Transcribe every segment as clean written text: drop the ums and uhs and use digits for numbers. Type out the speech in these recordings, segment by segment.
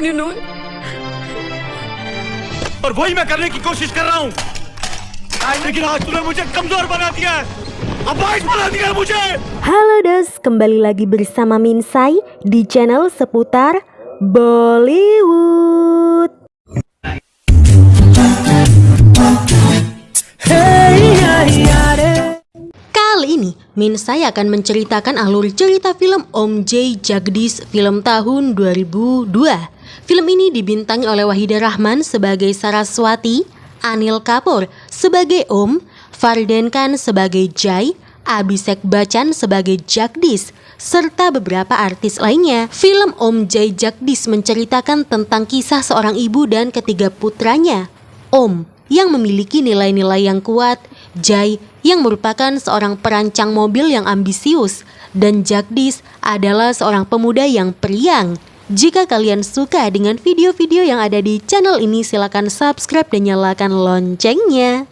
नहीं हुए और वही मैं करने की कोशिश कर रहा हूँ, लेकिन आज तूने मुझे कमजोर बना दिया है, अपाहिज बना दिया है मुझे। Halo dos, kembali lagi bersama Minsai di channel seputar Bollywood. Kali ini Minsai akan menceritakan alur cerita film Om J Jagdish film tahun 2002. Film ini dibintangi oleh Wahidah Rahman sebagai Saraswati, Anil Kapoor sebagai Om, Fardeen Khan sebagai Jai, Abhishek Bachchan sebagai Jagdish, serta beberapa artis lainnya. Film Om J Jagdish menceritakan tentang kisah seorang ibu dan ketiga putranya. Om yang memiliki nilai-nilai yang kuat, Jai yang merupakan seorang perancang mobil yang ambisius, dan Jagdish adalah seorang pemuda yang periang. Jika kalian suka dengan video-video yang ada di channel ini, silakan subscribe dan nyalakan loncengnya.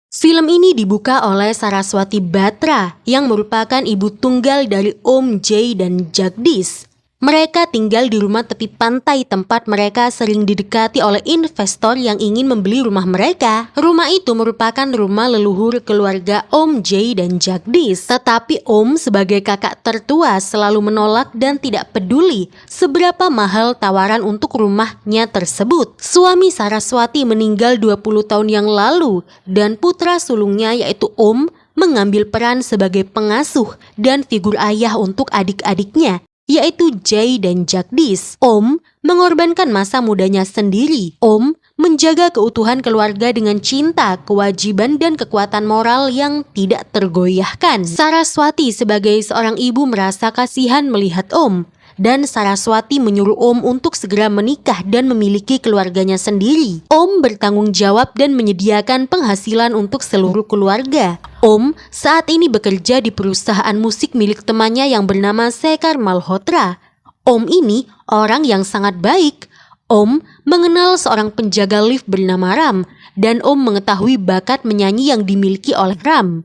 Film ini dibuka oleh Saraswati Batra yang merupakan ibu tunggal dari Om J dan Jagdish. Mereka tinggal di rumah tepi pantai tempat mereka sering didekati oleh investor yang ingin membeli rumah mereka. Rumah itu merupakan rumah leluhur keluarga Om J dan Jagdish. Tetapi Om sebagai kakak tertua selalu menolak dan tidak peduli seberapa mahal tawaran untuk rumahnya tersebut. Suami Saraswati meninggal 20 tahun yang lalu dan putra sulungnya yaitu Om mengambil peran sebagai pengasuh dan figur ayah untuk adik-adiknya, yaitu Jai dan Jagdish. Om mengorbankan masa mudanya sendiri. Om menjaga keutuhan keluarga dengan cinta, kewajiban, dan kekuatan moral yang tidak tergoyahkan. Saraswati sebagai seorang ibu merasa kasihan melihat Om, dan Saraswati menyuruh Om untuk segera menikah dan memiliki keluarganya sendiri. Om bertanggung jawab dan menyediakan penghasilan untuk seluruh keluarga. Om saat ini bekerja di perusahaan musik milik temannya yang bernama Sekar Malhotra. Om ini orang yang sangat baik. Om mengenal seorang penjaga lift bernama Ram, dan Om mengetahui bakat menyanyi yang dimiliki oleh Ram.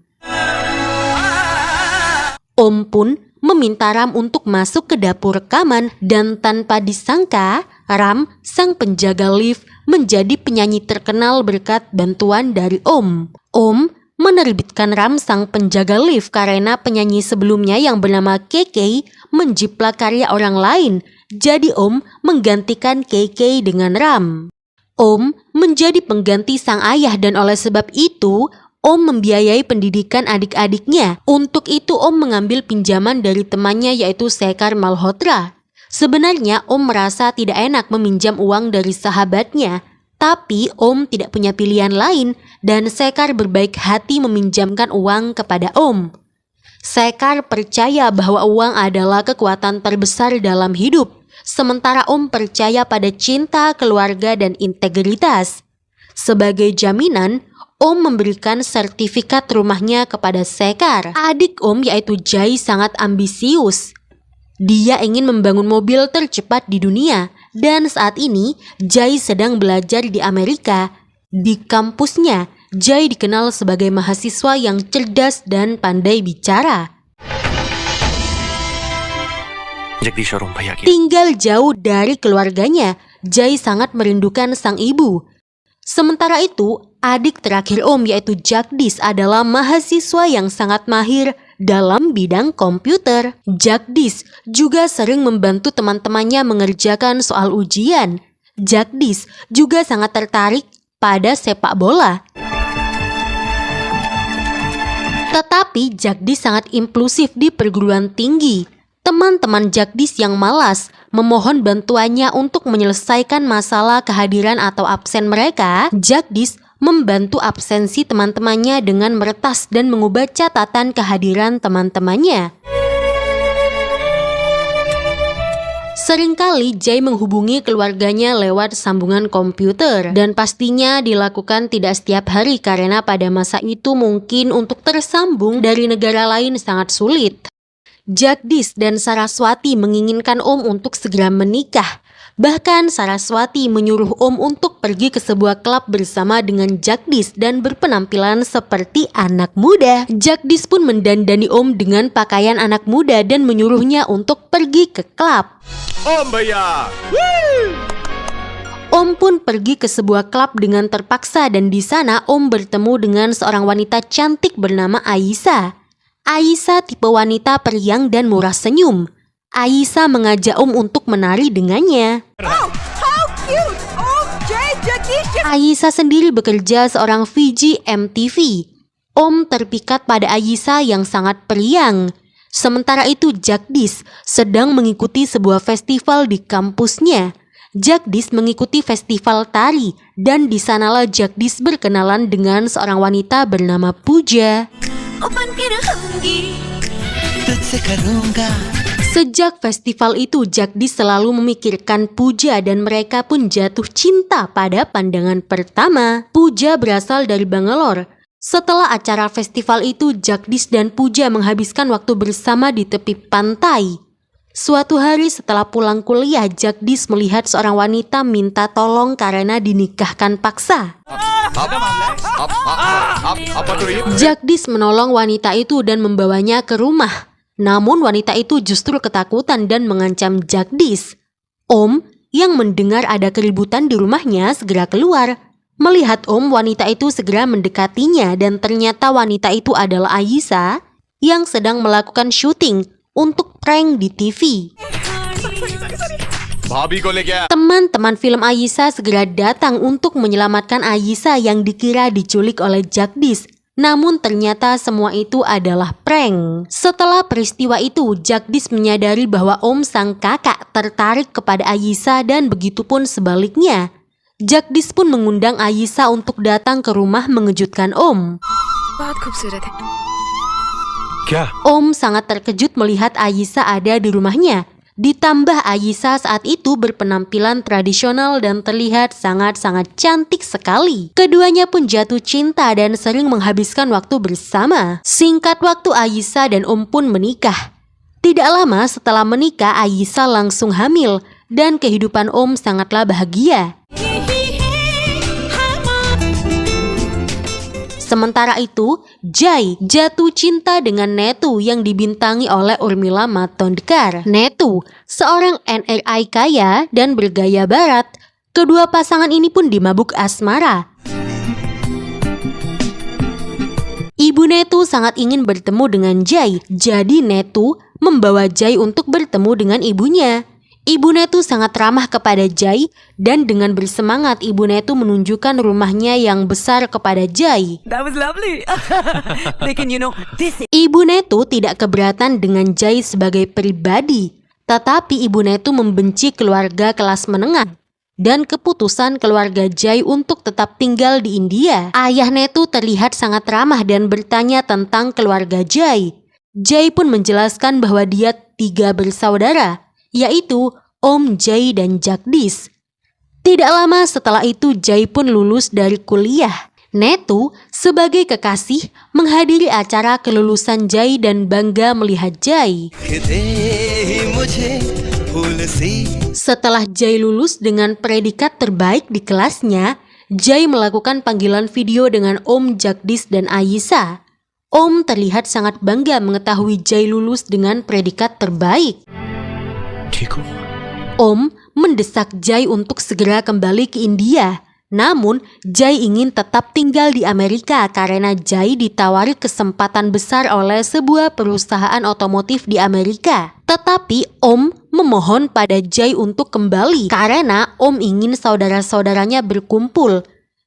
Om pun meminta Ram untuk masuk ke dapur rekaman, dan tanpa disangka Ram, sang penjaga lift, menjadi penyanyi terkenal berkat bantuan dari Om. Om menerbitkan Ram sang penjaga lift karena penyanyi sebelumnya yang bernama KK menjiplak karya orang lain. Jadi Om menggantikan KK dengan Ram. Om menjadi pengganti sang ayah, dan oleh sebab itu Om membiayai pendidikan adik-adiknya. Untuk itu Om mengambil pinjaman dari temannya yaitu Sekar Malhotra. Sebenarnya Om merasa tidak enak meminjam uang dari sahabatnya, tapi Om tidak punya pilihan lain, dan Sekar berbaik hati meminjamkan uang kepada Om. Sekar percaya bahwa uang adalah kekuatan terbesar dalam hidup, sementara Om percaya pada cinta, keluarga, dan integritas. Sebagai jaminan, Om memberikan sertifikat rumahnya kepada Sekar. Adik Om yaitu Jai sangat ambisius. Dia ingin membangun mobil tercepat di dunia, dan saat ini Jai sedang belajar di Amerika. Di kampusnya, Jai dikenal sebagai mahasiswa yang cerdas dan pandai bicara. Tinggal jauh dari keluarganya, Jai sangat merindukan sang ibu. Sementara itu, adik terakhir Om yaitu Jagdish adalah mahasiswa yang sangat mahir dalam bidang komputer. Jagdish juga sering membantu teman-temannya mengerjakan soal ujian. Jagdish juga sangat tertarik pada sepak bola. Tetapi Jagdish sangat impulsif di perguruan tinggi. Teman-teman Jagdish yang malas memohon bantuannya untuk menyelesaikan masalah kehadiran atau absen mereka. Jagdish membantu absensi teman-temannya dengan meretas dan mengubah catatan kehadiran teman-temannya. Seringkali Jai menghubungi keluarganya lewat sambungan komputer, dan pastinya dilakukan tidak setiap hari karena pada masa itu mungkin untuk tersambung dari negara lain sangat sulit. Jagdish dan Saraswati menginginkan Om untuk segera menikah. Bahkan Saraswati menyuruh Om untuk pergi ke sebuah klub bersama dengan Jagdish dan berpenampilan seperti anak muda. Jagdish pun mendandani Om dengan pakaian anak muda dan menyuruhnya untuk pergi ke klub. Om Bhaiya! Om pun pergi ke sebuah klub dengan terpaksa dan di sana Om bertemu dengan seorang wanita cantik bernama Aisyah. Aisyah tipe wanita periang dan murah senyum. Aisyah mengajak Om untuk menari dengannya. Oh, how cute! Om Jay Jagdish! Aisyah sendiri bekerja seorang VJ MTV. Om terpikat pada Aisyah yang sangat periang. Sementara itu Jagdish sedang mengikuti sebuah festival di kampusnya. Jagdish mengikuti festival tari dan di sanalah Jagdish berkenalan dengan seorang wanita bernama Pooja. Sejak festival itu, Jagdish selalu memikirkan Pooja dan mereka pun jatuh cinta pada pandangan pertama. Pooja berasal dari Bangalore. Setelah acara festival itu, Jagdish dan Pooja menghabiskan waktu bersama di tepi pantai. Suatu hari setelah pulang kuliah, Jagdish melihat seorang wanita minta tolong karena dinikahkan paksa. Jagdish menolong wanita itu dan membawanya ke rumah. Namun wanita itu justru ketakutan dan mengancam Jagdish. Om yang mendengar ada keributan di rumahnya segera keluar. Melihat Om, wanita itu segera mendekatinya dan ternyata wanita itu adalah Aisyah yang sedang melakukan syuting untuk prank di TV. Teman-teman film Aisyah segera datang untuk menyelamatkan Aisyah yang dikira diculik oleh Jagdish. Namun ternyata semua itu adalah prank. Setelah peristiwa itu, Jagdish menyadari bahwa Om sang kakak tertarik kepada Aisyah dan begitupun sebaliknya. Jagdish pun mengundang Aisyah untuk datang ke rumah mengejutkan Om. Om sangat terkejut melihat Aisyah ada di rumahnya. Ditambah Aisyah saat itu berpenampilan tradisional dan terlihat sangat-sangat cantik sekali. Keduanya pun jatuh cinta dan sering menghabiskan waktu bersama. Singkat waktu Aisyah dan Om pun menikah. Tidak lama setelah menikah, Aisyah langsung hamil dan kehidupan Om sangatlah bahagia. Sementara itu, Jai jatuh cinta dengan Netu yang dibintangi oleh Urmila Matondkar. Netu, seorang NRI kaya dan bergaya barat. Kedua pasangan ini pun dimabuk asmara. Ibu Netu sangat ingin bertemu dengan Jai, jadi Netu membawa Jai untuk bertemu dengan ibunya. Ibu Netu sangat ramah kepada Jai dan dengan bersemangat Ibu Netu menunjukkan rumahnya yang besar kepada Jai. That was lovely. Thinking, Ibu Netu tidak keberatan dengan Jai sebagai pribadi, tetapi Ibu Netu membenci keluarga kelas menengah dan keputusan keluarga Jai untuk tetap tinggal di India. Ayah Netu terlihat sangat ramah dan bertanya tentang keluarga Jai. Jai pun menjelaskan bahwa dia 3 bersaudara, yaitu Om, Jai, dan Jagdish. Tidak lama setelah itu Jai pun lulus dari kuliah. Netu sebagai kekasih menghadiri acara kelulusan Jai dan bangga melihat Jai. Setelah Jai lulus dengan predikat terbaik di kelasnya, Jai melakukan panggilan video dengan Om, Jagdish, dan Aisyah. Om terlihat sangat bangga mengetahui Jai lulus dengan predikat terbaik. Om mendesak Jai untuk segera kembali ke India. Namun, Jai ingin tetap tinggal di Amerika karena Jai ditawari kesempatan besar oleh sebuah perusahaan otomotif di Amerika. Tetapi Om memohon pada Jai untuk kembali karena Om ingin saudara-saudaranya berkumpul.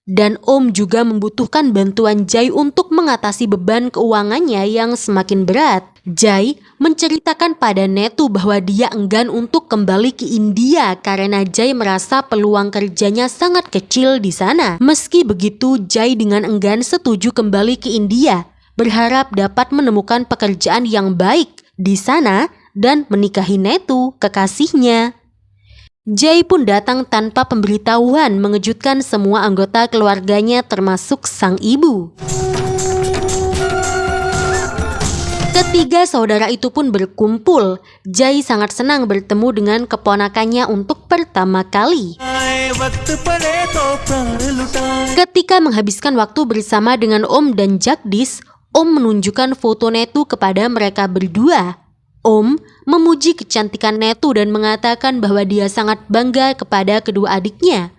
Dan Om juga membutuhkan bantuan Jai untuk mengatasi beban keuangannya yang semakin berat. Jai menceritakan pada Netu bahwa dia enggan untuk kembali ke India karena Jai merasa peluang kerjanya sangat kecil di sana. Meski begitu, Jai dengan enggan setuju kembali ke India, berharap dapat menemukan pekerjaan yang baik di sana dan menikahi Netu, kekasihnya. Jai pun datang tanpa pemberitahuan, mengejutkan semua anggota keluarganya termasuk sang ibu. Ketiga saudara itu pun berkumpul. Jai sangat senang bertemu dengan keponakannya untuk pertama kali. Ketika menghabiskan waktu bersama dengan Om dan Jagdish, Om menunjukkan foto Netu kepada mereka berdua. Om memuji kecantikan Netu dan mengatakan bahwa dia sangat bangga kepada kedua adiknya.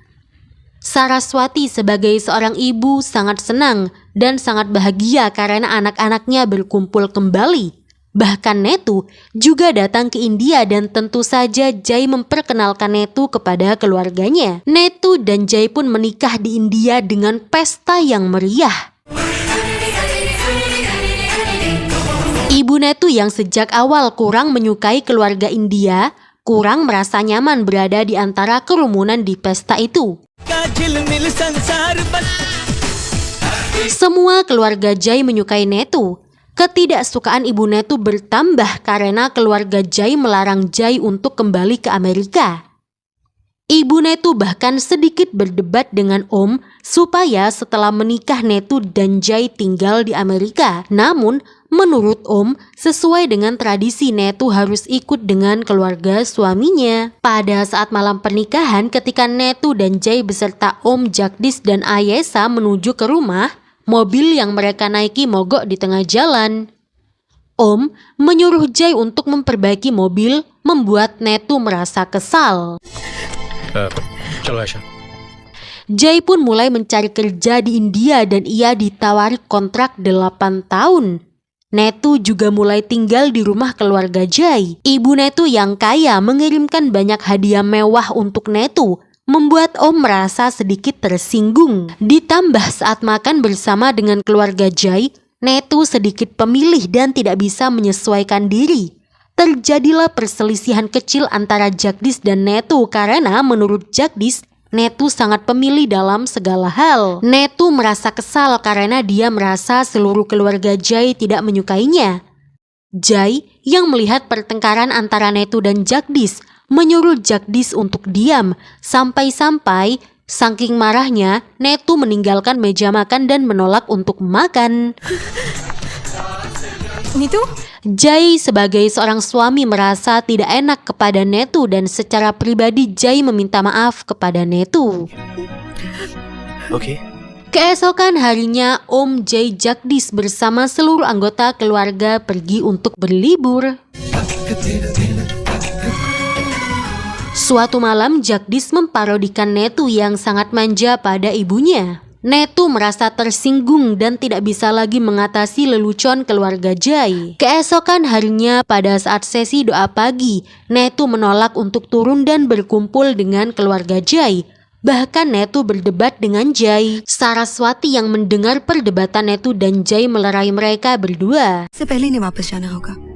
Saraswati sebagai seorang ibu sangat senang dan sangat bahagia karena anak-anaknya berkumpul kembali. Bahkan Netu juga datang ke India dan tentu saja Jai memperkenalkan Netu kepada keluarganya. Netu dan Jai pun menikah di India dengan pesta yang meriah. Ibu Netu yang sejak awal kurang menyukai keluarga India, kurang merasa nyaman berada di antara kerumunan di pesta itu. Semua keluarga Jai menyukai Netu. Ketidaksukaan Ibu Netu bertambah karena keluarga Jai melarang Jai untuk kembali ke Amerika. Ibu Netu bahkan sedikit berdebat dengan Om supaya setelah menikah Netu dan Jai tinggal di Amerika. Namun, menurut Om, sesuai dengan tradisi Netu harus ikut dengan keluarga suaminya. Pada saat malam pernikahan ketika Netu dan Jai beserta Om, Jagdish dan Ayesa menuju ke rumah, mobil yang mereka naiki mogok di tengah jalan. Om menyuruh Jai untuk memperbaiki mobil, membuat Netu merasa kesal. Jai pun mulai mencari kerja di India dan ia ditawari kontrak 8 tahun. Netu juga mulai tinggal di rumah keluarga Jai. Ibu Netu yang kaya mengirimkan banyak hadiah mewah untuk Netu, membuat Om merasa sedikit tersinggung. Ditambah saat makan bersama dengan keluarga Jai, Netu sedikit pemilih dan tidak bisa menyesuaikan diri. Terjadilah perselisihan kecil antara Jagdish dan Netu karena menurut Jagdish, Netu sangat pemilih dalam segala hal. Netu merasa kesal karena dia merasa seluruh keluarga Jai tidak menyukainya. Jai yang melihat pertengkaran antara Netu dan Jagdish menyuruh Jagdish untuk diam. Sampai-sampai saking marahnya Netu meninggalkan meja makan dan menolak untuk makan. Netu? Jai sebagai seorang suami merasa tidak enak kepada Netu dan secara pribadi Jai meminta maaf kepada Netu. Okay. Keesokan harinya Om, Jai, Jagdish bersama seluruh anggota keluarga pergi untuk berlibur. Suatu malam Jagdish memparodikan Netu yang sangat manja pada ibunya. Netu merasa tersinggung dan tidak bisa lagi mengatasi lelucon keluarga Jai. Keesokan harinya pada saat sesi doa pagi, Netu menolak untuk turun dan berkumpul dengan keluarga Jai. Bahkan Netu berdebat dengan Jai. Saraswati yang mendengar perdebatan Netu dan Jai melerai mereka berdua. से पहले नहीं वापस जाना होगा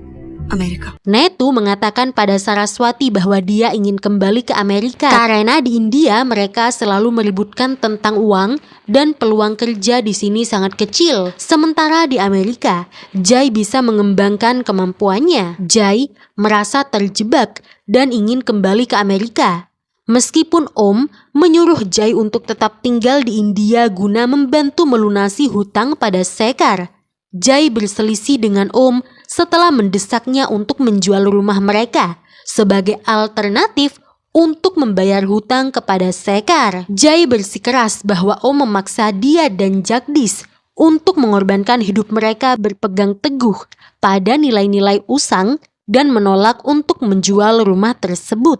Amerika. Netu mengatakan pada Saraswati bahwa dia ingin kembali ke Amerika karena di India mereka selalu meributkan tentang uang dan peluang kerja di sini sangat kecil. Sementara di Amerika, Jai bisa mengembangkan kemampuannya. Jai merasa terjebak dan ingin kembali ke Amerika. Meskipun Om menyuruh Jai untuk tetap tinggal di India guna membantu melunasi hutang pada Sekar, Jai berselisih dengan Om setelah mendesaknya untuk menjual rumah mereka sebagai alternatif untuk membayar hutang kepada Sekar. Jai bersikeras bahwa Om memaksa dia dan Jagdish untuk mengorbankan hidup mereka berpegang teguh pada nilai-nilai usang dan menolak untuk menjual rumah tersebut.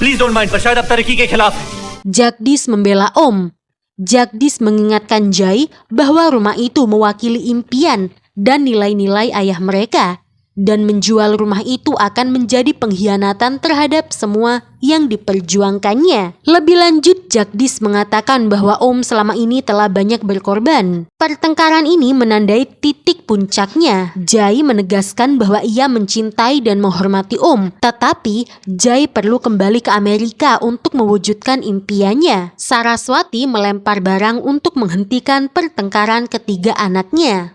Please don't mind, पर शायद आप तरक्की के खिलाफ हैं. Jagdish membela Om. Jagdish mengingatkan Jai bahwa rumah itu mewakili impian dan nilai-nilai ayah mereka, dan menjual rumah itu akan menjadi pengkhianatan terhadap semua yang diperjuangkannya. Lebih lanjut, Jagdish mengatakan bahwa Om selama ini telah banyak berkorban. Pertengkaran ini menandai titik puncaknya. Jai menegaskan bahwa ia mencintai dan menghormati Om, tetapi Jai perlu kembali ke Amerika untuk mewujudkan impiannya. Saraswati melempar barang untuk menghentikan pertengkaran ketiga anaknya.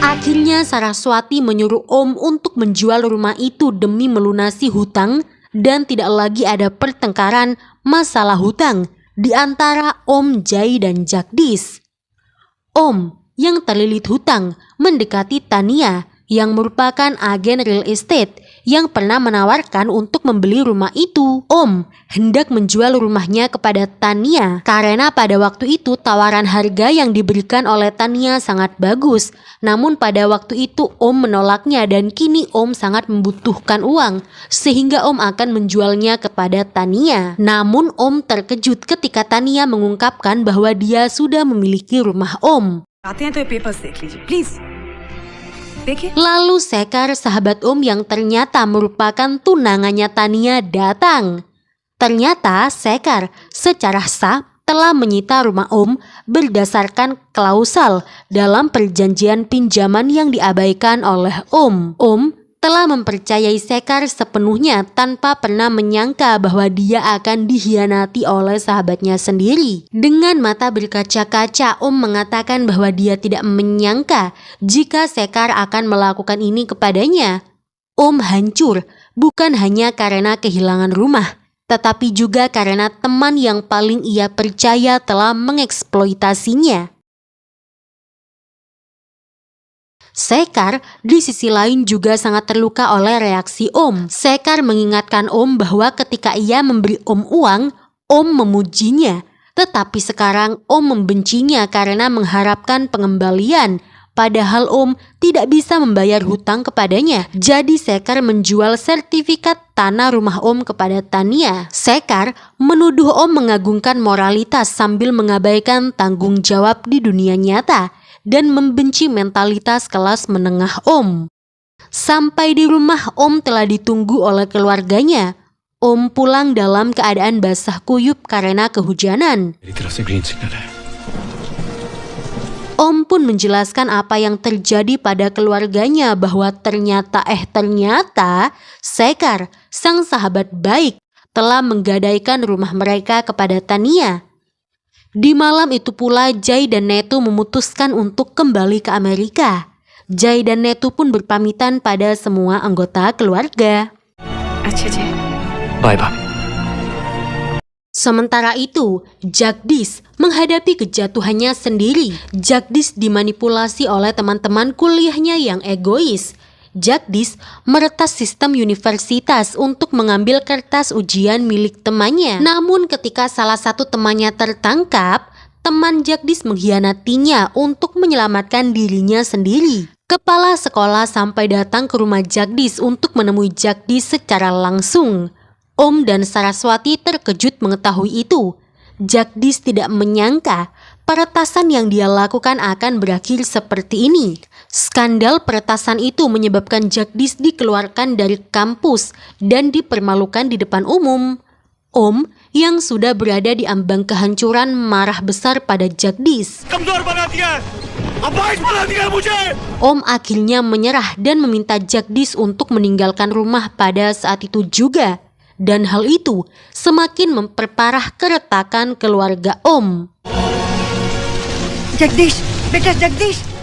Akhirnya Saraswati menyuruh Om untuk menjual rumah itu demi melunasi hutang dan tidak lagi ada pertengkaran masalah hutang di antara Om, Jai, dan Jagdish. Om yang terlilit hutang mendekati Tania yang merupakan agen real estate yang pernah menawarkan untuk membeli rumah itu. Om hendak menjual rumahnya kepada Tania karena pada waktu itu tawaran harga yang diberikan oleh Tania sangat bagus. Namun pada waktu itu Om menolaknya dan kini Om sangat membutuhkan uang sehingga Om akan menjualnya kepada Tania. Namun Om terkejut ketika Tania mengungkapkan bahwa dia sudah memiliki rumah Om. आते हैं तो ये पेपर्स देख लीजिए प्लीज देखिए Lalu Sekar, sahabat Om yang ternyata merupakan tunangannya Tania, datang. Ternyata Sekar secara sah telah menyita rumah Om berdasarkan klausal dalam perjanjian pinjaman yang diabaikan oleh Om. Om telah mempercayai Sekar sepenuhnya tanpa pernah menyangka bahwa dia akan dikhianati oleh sahabatnya sendiri. Dengan mata berkaca-kaca, Om mengatakan bahwa dia tidak menyangka jika Sekar akan melakukan ini kepadanya. Om hancur bukan hanya karena kehilangan rumah, tetapi juga karena teman yang paling ia percaya telah mengeksploitasinya. Sekar di sisi lain juga sangat terluka oleh reaksi Om. Sekar mengingatkan Om bahwa ketika ia memberi Om uang, Om memujinya. Tetapi sekarang Om membencinya karena mengharapkan pengembalian. Padahal Om tidak bisa membayar hutang kepadanya. Jadi Sekar menjual sertifikat tanah rumah Om kepada Tania. Sekar menuduh Om mengagungkan moralitas sambil mengabaikan tanggung jawab di dunia nyata dan membenci mentalitas kelas menengah Om. Sampai di rumah Om telah ditunggu oleh keluarganya. Om pulang dalam keadaan basah kuyup karena kehujanan. मेरी तरफ से green signal है। Om pun menjelaskan apa yang terjadi pada keluarganya bahwa ternyata Sekar, sang sahabat baik, telah menggadaikan rumah mereka kepada Tania. Di malam itu pula Jai dan Netu memutuskan untuk kembali ke Amerika. Jai dan Netu pun berpamitan pada semua anggota keluarga. अच्छा जी bye bye. Sementara itu, Jagdish menghadapi kejatuhannya sendiri. Jagdish dimanipulasi oleh teman-teman kuliahnya yang egois. Jagdish meretas sistem universitas untuk mengambil kertas ujian milik temannya. Namun ketika salah satu temannya tertangkap, teman Jagdish mengkhianatinya untuk menyelamatkan dirinya sendiri. Kepala sekolah sampai datang ke rumah Jagdish untuk menemui Jagdish secara langsung. Om dan Saraswati terkejut mengetahui itu. Jagdish tidak menyangka peretasan yang dia lakukan akan berakhir seperti ini. Skandal peretasan itu menyebabkan Jagdish dikeluarkan dari kampus dan dipermalukan di depan umum. Om yang sudah berada di ambang kehancuran marah besar pada Jagdish. कमजोर बना दिया है, अपाहिज बना दिया है मुझे। Om akhirnya menyerah dan meminta Jagdish untuk meninggalkan rumah pada saat itu juga. Dan hal itu semakin memperparah keretakan keluarga Om. Jagdish बेटा Jagdish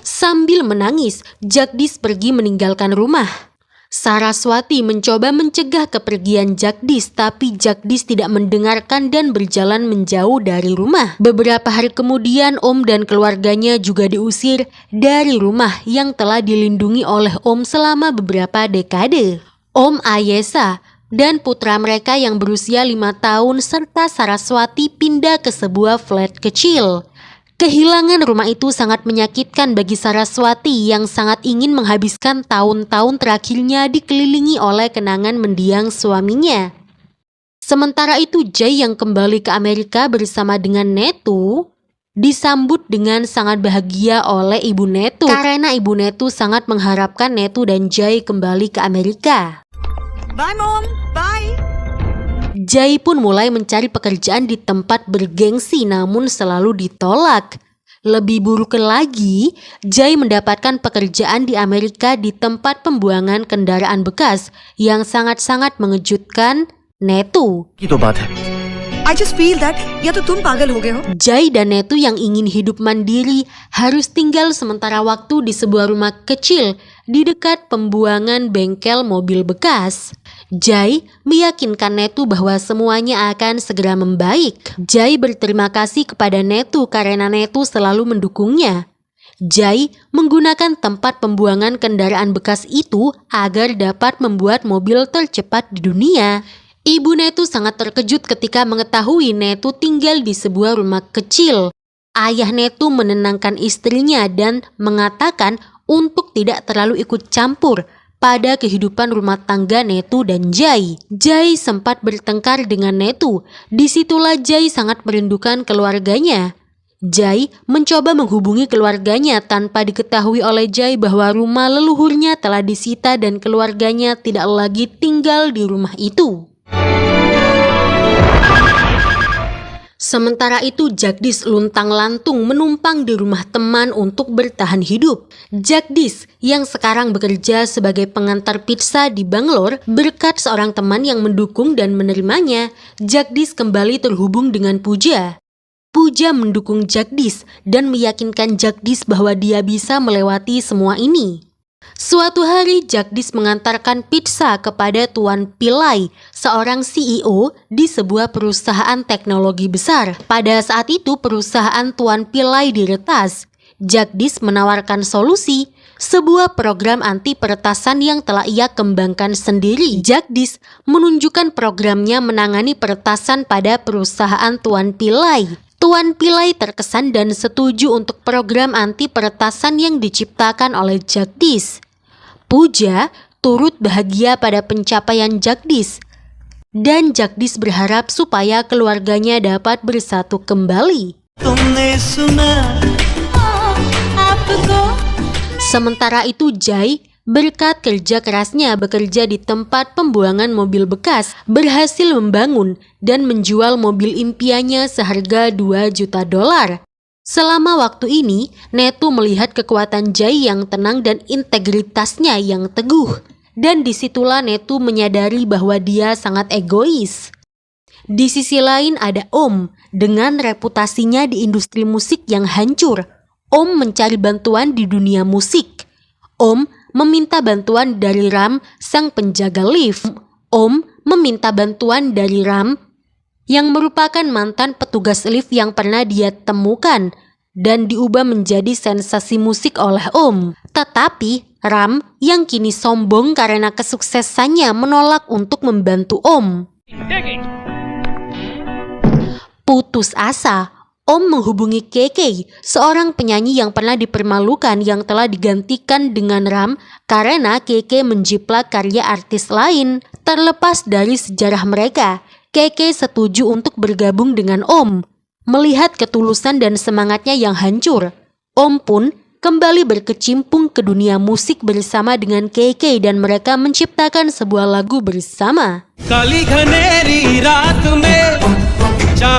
Sambil menangis, Jagdish pergi meninggalkan rumah. Saraswati mencoba mencegah kepergian Jagdish, tapi Jagdish tidak mendengarkan dan berjalan menjauh dari rumah. Beberapa hari kemudian, Om dan keluarganya juga diusir dari rumah yang telah dilindungi oleh Om selama beberapa dekade. Om Ayesa dan putra mereka yang berusia 5 tahun serta Saraswati pindah ke sebuah flat kecil. Kehilangan rumah itu sangat menyakitkan bagi Saraswati yang sangat ingin menghabiskan tahun-tahun terakhirnya dikelilingi oleh kenangan mendiang suaminya. Sementara itu Jai yang kembali ke Amerika bersama dengan Netu disambut dengan sangat bahagia oleh Ibu Netu karena Ibu Netu sangat mengharapkan Netu dan Jai kembali ke Amerika. Bye mom bye Jai pun mulai mencari pekerjaan di tempat bergengsi namun selalu ditolak. Lebih buruk lagi, Jai mendapatkan pekerjaan di Amerika di tempat pembuangan kendaraan bekas yang sangat-sangat mengejutkan Netu. की तो बात है। I just feel that या तो तुम पागल हो गए हो Jai dan Netu yang ingin hidup mandiri harus tinggal sementara waktu di sebuah rumah kecil di dekat pembuangan bengkel mobil bekas. Jai meyakinkan Netu bahwa semuanya akan segera membaik. Jai berterima kasih kepada Netu karena Netu selalu mendukungnya. Jai menggunakan tempat pembuangan kendaraan bekas itu agar dapat membuat mobil tercepat di dunia. Ibu Netu sangat terkejut ketika mengetahui Netu tinggal di sebuah rumah kecil. Ayah Netu menenangkan istrinya dan mengatakan untuk tidak terlalu ikut campur pada kehidupan rumah tangga Netu dan Jai. Jai sempat bertengkar dengan Netu. Disitulah Jai sangat merindukan keluarganya. Jai mencoba menghubungi keluarganya tanpa diketahui oleh Jai bahwa rumah leluhurnya telah disita dan keluarganya tidak lagi tinggal di rumah itu. Sementara itu Jagdish luntang-lantung menumpang di rumah teman untuk bertahan hidup. Jagdish yang sekarang bekerja sebagai pengantar pizza di Bangalore berkat seorang teman yang mendukung dan menerimanya, Jagdish kembali terhubung dengan Pooja. Pooja mendukung Jagdish dan meyakinkan Jagdish bahwa dia bisa melewati semua ini. Suatu hari Jagdish mengantarkan pizza kepada Tuan Pillai, seorang CEO di sebuah perusahaan teknologi besar. Pada saat itu perusahaan Tuan Pillai diretas. Jagdish menawarkan solusi, sebuah program anti peretasan yang telah ia kembangkan sendiri. Jagdish menunjukkan programnya menangani peretasan pada perusahaan Tuan Pillai. Tuan Pillai terkesan dan setuju untuk program anti peretasan yang diciptakan oleh Jagdish. Pooja turut bahagia pada pencapaian Jagdish dan Jagdish berharap supaya keluarganya dapat bersatu kembali. Sementara itu Jai berkat kerja kerasnya bekerja di tempat pembuangan mobil bekas berhasil membangun dan menjual mobil impiannya seharga $2 juta. Selama waktu ini, Netu melihat kekuatan Jai yang tenang dan integritasnya yang teguh. Dan disitulah Netu menyadari bahwa dia sangat egois. Di sisi lain ada Om dengan reputasinya di industri musik yang hancur. Om mencari bantuan di dunia musik. Om meminta bantuan dari Ram, sang penjaga lift. Om meminta bantuan dari Ram yang merupakan mantan petugas lift yang pernah dia temukan dan diubah menjadi sensasi musik oleh Om. Tetapi Ram yang kini sombong karena kesuksesannya menolak untuk membantu Om. Putus asa, Om menghubungi KK, seorang penyanyi yang pernah dipermalukan yang telah digantikan dengan Ram karena KK menjiplak karya artis lain. Terlepas dari sejarah mereka, KK setuju untuk bergabung dengan Om. Melihat ketulusan dan semangatnya yang hancur, Om pun kembali berkecimpung ke dunia musik bersama dengan KK dan mereka menciptakan sebuah lagu bersama.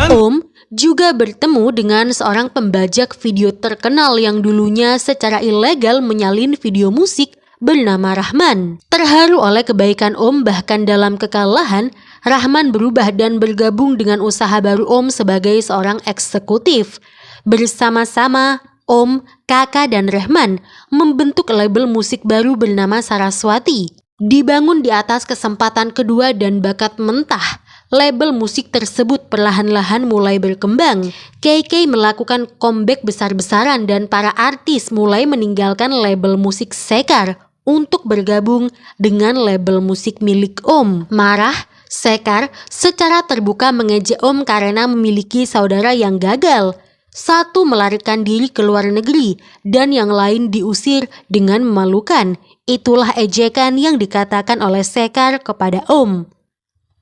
Om juga bertemu dengan seorang pembajak video terkenal yang dulunya secara ilegal menyalin video musik bernama Rahman. Terharu oleh kebaikan Om bahkan dalam kekalahan, Rahman berubah dan bergabung dengan usaha baru Om sebagai seorang eksekutif. Bersama-sama, Om, Kakak, dan Rahman membentuk label musik baru bernama Saraswati. Dibangun di atas kesempatan kedua dan bakat mentah, label musik tersebut perlahan-lahan mulai berkembang. KK melakukan comeback besar-besaran dan para artis mulai meninggalkan label musik Sekar untuk bergabung dengan label musik milik Om. Marah, Sekar secara terbuka mengejek Om karena memiliki saudara yang gagal. Satu melarikan diri ke luar negeri dan yang lain diusir dengan memalukan. Itulah ejekan yang dikatakan oleh Sekar kepada Om.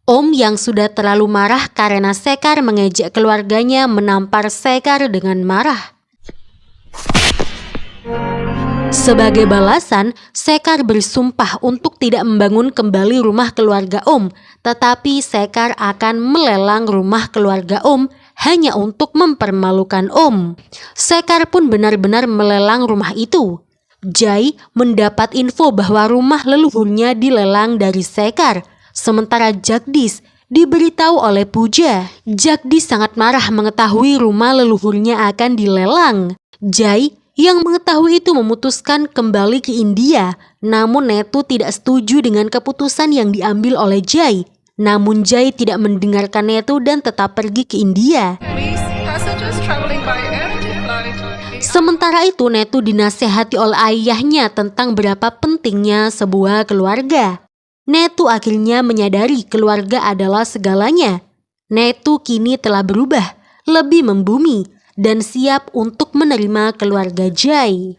Om yang sudah terlalu marah karena Sekar mengejek keluarganya menampar Sekar dengan marah. Sebagai balasan, Sekar bersumpah untuk tidak membangun kembali rumah keluarga Om, tetapi Sekar akan melelang rumah keluarga Om hanya untuk mempermalukan Om. Sekar pun benar-benar melelang rumah itu. Jai mendapat info bahwa rumah leluhurnya dilelang dari Sekar, sementara Jagdish diberitahu oleh Pooja. Jagdish sangat marah mengetahui rumah leluhurnya akan dilelang. Jai yang mengetahui itu memutuskan kembali ke India, namun Netu tidak setuju dengan keputusan yang diambil oleh Jai. Namun Jai tidak mendengarkan Netu dan tetap pergi ke India. Sementara itu, Netu dinasehati oleh ayahnya tentang berapa pentingnya sebuah keluarga. Netu akhirnya menyadari keluarga adalah segalanya. Netu kini telah berubah, lebih membumi, dan siap untuk menerima keluarga Jai.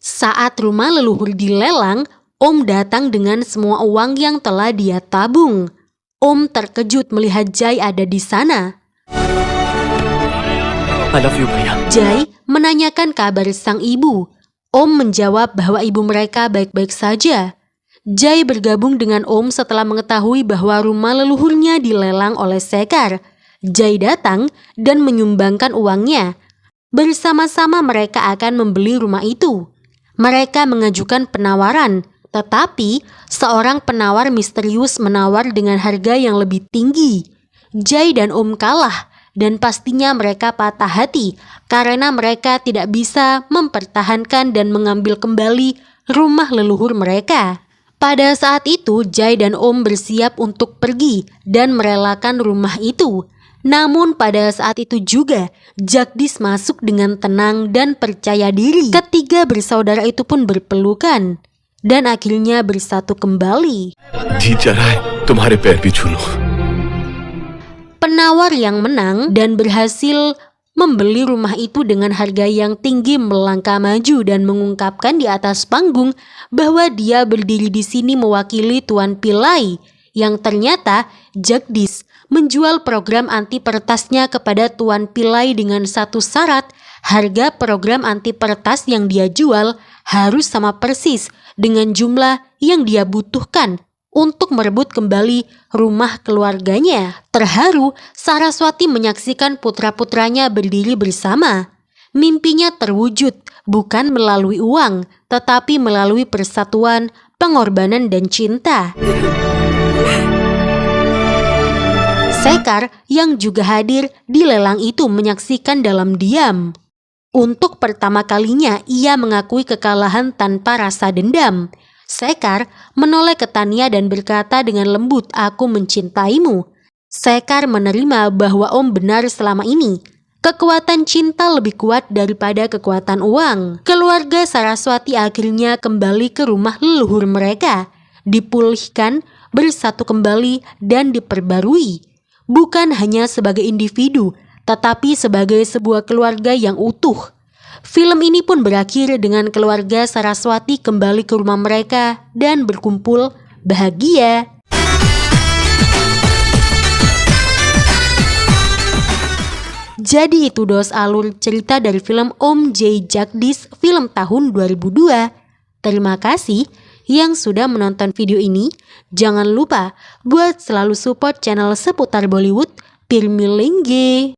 Saat rumah leluhur dilelang, Om datang dengan semua uang yang telah dia tabung. Om terkejut melihat Jai ada di sana. I love you, भैया. Jai menanyakan kabar sang ibu. Om menjawab bahwa ibu mereka baik-baik saja. Jai bergabung dengan Om setelah mengetahui bahwa rumah leluhurnya dilelang oleh Sekar. Jai datang dan menyumbangkan uangnya. Bersama-sama mereka akan membeli rumah itu. Mereka mengajukan penawaran, tetapi seorang penawar misterius menawar dengan harga yang lebih tinggi. Jai dan Om kalah, dan pastinya mereka patah hati karena mereka tidak bisa mempertahankan dan mengambil kembali rumah leluhur mereka. Pada saat itu, Jai dan Om bersiap untuk pergi dan merelakan rumah itu. Namun pada saat itu juga, Jagdish masuk dengan tenang dan percaya diri. Ketiga bersaudara itu pun berpelukan dan akhirnya bersatu kembali. जी चाह रहा है तुम्हारे पैर भी छू लूं. Penawar yang menang dan berhasil membeli rumah itu dengan harga yang tinggi melangkah maju dan mengungkapkan di atas panggung bahwa dia berdiri di sini mewakili Tuan Pillai, yang ternyata Jagdish menjual program anti pertasnya kepada Tuan Pillai dengan satu syarat, harga program anti pertas yang dia jual harus sama persis dengan jumlah yang dia butuhkan untuk merebut kembali rumah keluarganya. Terharu, Saraswati menyaksikan putra-putranya berdiri bersama. Mimpinya terwujud bukan melalui uang, tetapi melalui persatuan, pengorbanan, dan cinta. Sekar yang juga hadir di lelang itu menyaksikan dalam diam. Untuk pertama kalinya ia mengakui kekalahan tanpa rasa dendam. Sekar menoleh ke Tania dan berkata dengan lembut, "Aku mencintaimu." Sekar menerima bahwa Om benar selama ini. Kekuatan cinta lebih kuat daripada kekuatan uang. Keluarga Saraswati akhirnya kembali ke rumah leluhur mereka, dipulihkan, bersatu kembali, dan diperbarui. Bukan hanya sebagai individu, tetapi sebagai sebuah keluarga yang utuh. Film ini pun berakhir dengan keluarga Saraswati kembali ke rumah mereka dan berkumpul bahagia. Jadi itu dos alur cerita dari film Om J. Jagdish, film tahun 2002. Terima kasih yang sudah menonton video ini. Jangan lupa buat selalu support channel seputar Bollywood Pirmi Lingge.